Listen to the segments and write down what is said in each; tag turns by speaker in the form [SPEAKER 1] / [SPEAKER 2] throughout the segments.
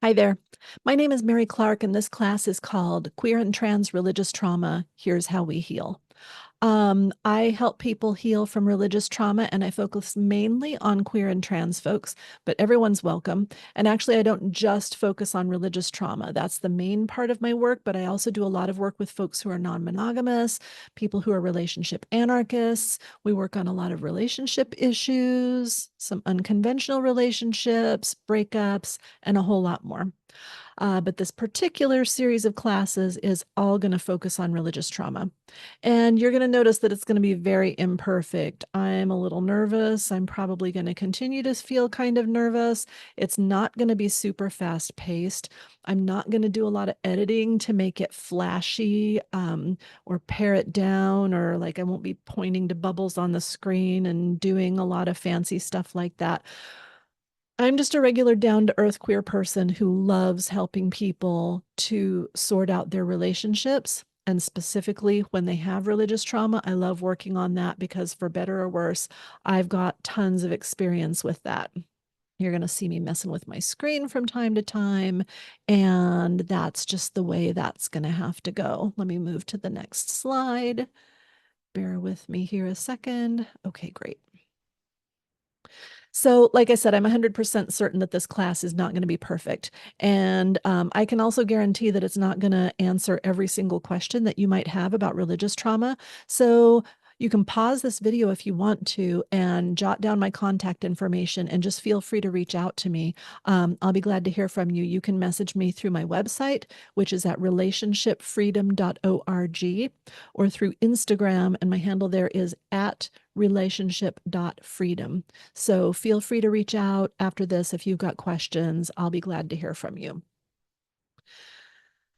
[SPEAKER 1] Hi there. My name is Mary Clark, and this class is called Queer and Trans Religious Trauma. Here's How We Heal. I help people heal from religious trauma, and I focus mainly on queer and trans folks, but everyone's welcome. And actually, I don't just focus on religious trauma. That's the main part of my work, but I also do a lot of work with folks who are non-monogamous, people who are relationship anarchists. We work on a lot of relationship issues, some unconventional relationships, breakups, and a whole lot more. But this particular series of classes is all going to focus on religious trauma. And you're going to notice that it's going to be very imperfect. I'm a little nervous. I'm probably going to continue to feel kind of nervous. It's not going to be super fast paced. I'm not going to do a lot of editing to make it flashy or pare it down, or like I won't be pointing to bubbles on the screen and doing a lot of fancy stuff like that. I'm just a regular down to earth queer person who loves helping people to sort out their relationships. And specifically, when they have religious trauma, I love working on that because, for better or worse, I've got tons of experience with that. You're going to see me messing with my screen from time to time, and that's just the way that's going to have to go. Let me move to the next slide. Bear with me here a second. Okay, great. So, like I said, I'm 100% certain that this class is not going to be perfect. And I can also guarantee that it's not going to answer every single question that you might have about religious trauma. So, you can pause this video if you want to and jot down my contact information and just feel free to reach out to me. I'll be glad to hear from you. You can message me through my website, which is at relationshipfreedom.org, or through Instagram, and my handle there is at relationship.freedom. So feel free to reach out after this if you've got questions. I'll be glad to hear from you.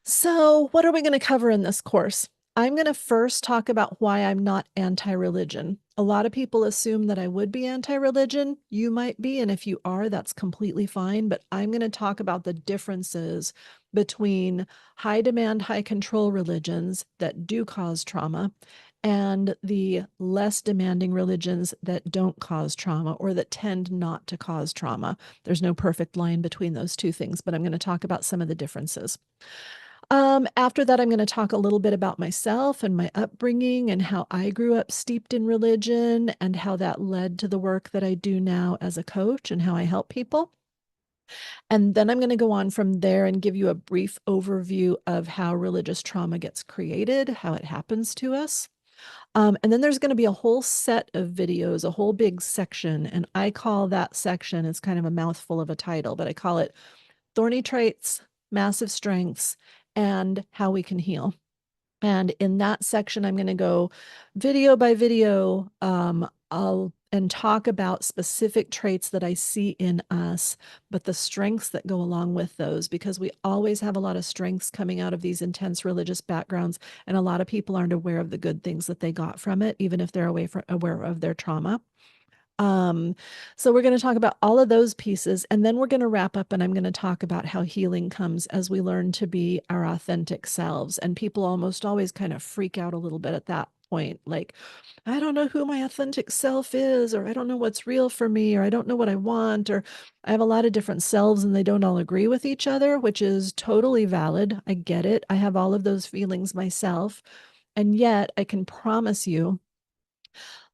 [SPEAKER 1] So, what are we going to cover in this course? I'm going to first talk about why I'm not anti-religion. A lot of people assume that I would be anti-religion. You might be, and if you are, that's completely fine. But I'm going to talk about the differences between high demand, high control religions that do cause trauma and the less demanding religions that don't cause trauma or that tend not to cause trauma. There's no perfect line between those two things, but I'm going to talk about some of the differences. After that, I'm going to talk a little bit about myself and my upbringing and how I grew up steeped in religion and how that led to the work that I do now as a coach and how I help people. And then I'm going to go on from there and give you a brief overview of how religious trauma gets created, how it happens to us. And then there's going to be a whole set of videos, a whole big section. And I call that section, it's kind of a mouthful of a title, but I call it Thorny Traits, Massive Strengths, and How We Can Heal. And in that section, I'm going to go video by video. And talk about specific traits that I see in us, but the strengths that go along with those, because we always have a lot of strengths coming out of these intense religious backgrounds, and a lot of people aren't aware of the good things that they got from it, even if they're aware of their trauma. So we're going to talk about all of those pieces, and then we're going to wrap up, and I'm going to talk about how healing comes as we learn to be our authentic selves. And people almost always kind of freak out a little bit at that point, like, I don't know who my authentic self is, or I don't know what's real for me, or I don't know what I want, or I have a lot of different selves and they don't all agree with each other, which is totally valid. I get it. I have all of those feelings myself. And yet I can promise you,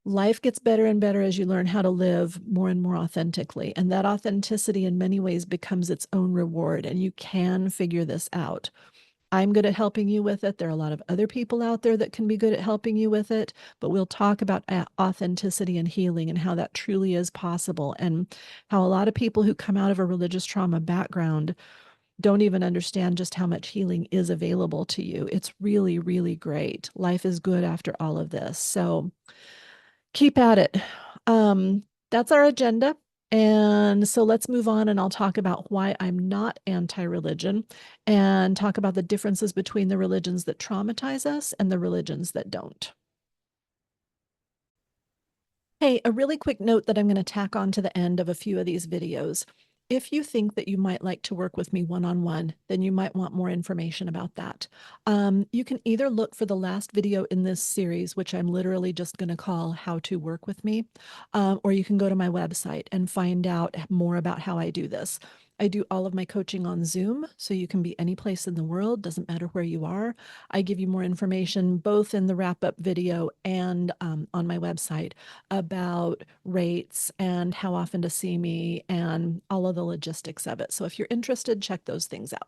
[SPEAKER 1] life gets better and better as you learn how to live more and more authentically. And that authenticity in many ways becomes its own reward. And you can figure this out. I'm good at helping you with it. There are a lot of other people out there that can be good at helping you with it, but we'll talk about authenticity and healing and how that truly is possible, and how a lot of people who come out of a religious trauma background don't even understand just how much healing is available to you. It's really, really great. Life is good after all of this. So keep at it. That's our agenda. And so let's move on, and I'll talk about why I'm not anti-religion and talk about the differences between the religions that traumatize us and the religions that don't. Hey, a really quick note that I'm going to tack on to the end of a few of these videos. If you think that you might like to work with me one-on-one, then you might want more information about that. You can either look for the last video in this series, which I'm literally just going to call How to Work with Me, or you can go to my website and find out more about how I do this. I do all of my coaching on Zoom, so you can be any place in the world, doesn't matter where you are. I give you more information both in the wrap-up video and on my website about rates and how often to see me and all of the logistics of it. So if you're interested, check those things out.